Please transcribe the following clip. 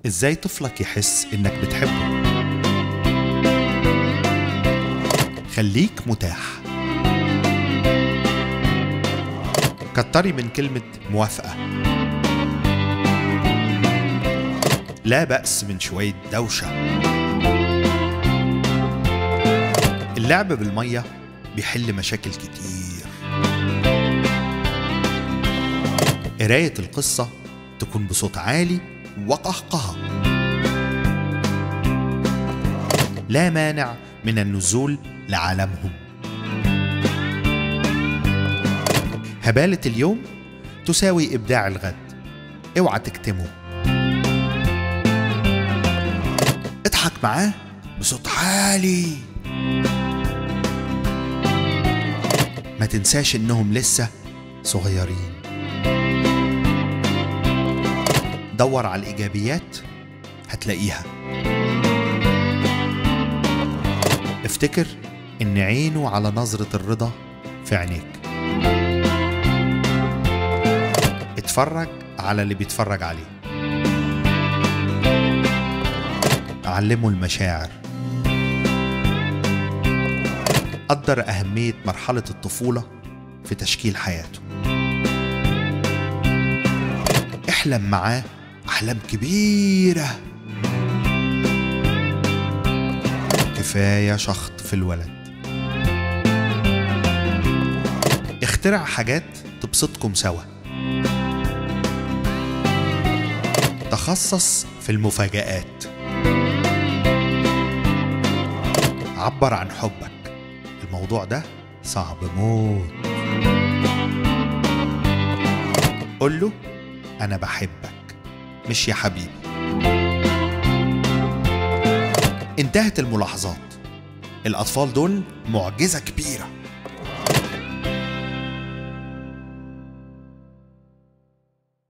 إزاي طفلك يحس إنك بتحبه؟ خليك متاح. كتري من كلمة موافقة. لا بأس من شوية دوشة. اللعب بالمية بيحل مشاكل كتير. قراية القصة تكون بصوت عالي وقهقهة. لا مانع من النزول لعالمهم. هبالة اليوم تساوي إبداع الغد. اوعى تكتمه. اضحك معاه بصوت عالي. ما تنساش إنهم لسه صغيرين. دور على الإيجابيات هتلاقيها. افتكر إن عينه على نظرة الرضا في عينيك. اتفرج على اللي بيتفرج عليه. علمه المشاعر. قدر أهمية مرحلة الطفولة في تشكيل حياته. احلم معاه أحلام كبيرة. كفاية شخط في الولد. اخترع حاجات تبسطكم سوا. تخصص في المفاجآت. عبر عن حبك. الموضوع ده صعب موت. قل له أنا بحبك مش يا حبيبي. انتهت الملاحظات. الأطفال دول معجزة كبيرة.